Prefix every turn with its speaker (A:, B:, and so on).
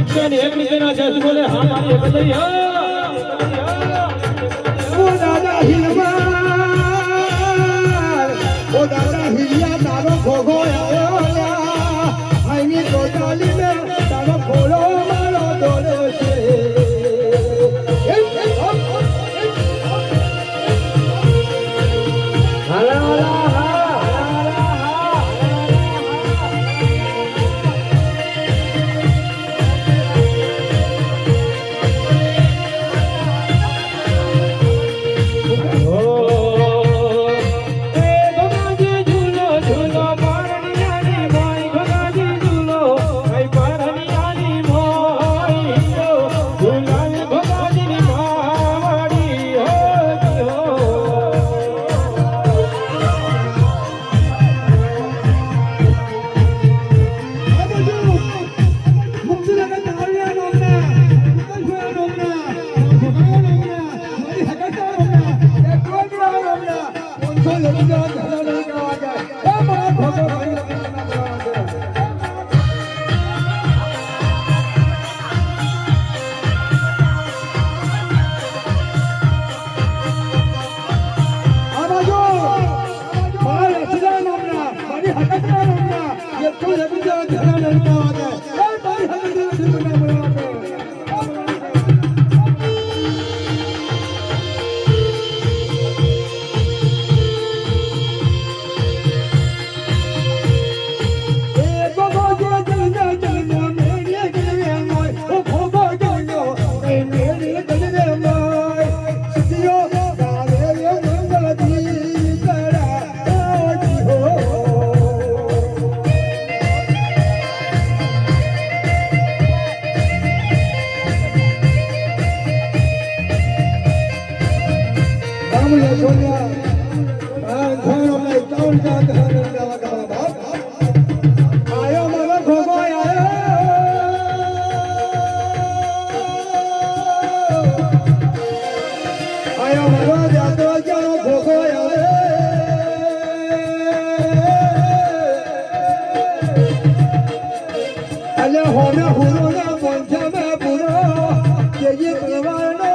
A: એકસો ને એક નીચેના જજ બોલે હા મારી બદલી
B: ઓ દાદા હિલવા ઓ દાદા હિલિયા તારો ભોગો આવ્યો આઈની ટોટાલી મે તારો ફોડો મારો દોડે છે હોના હુરોના પંચમે પૂરો જે કરવાનો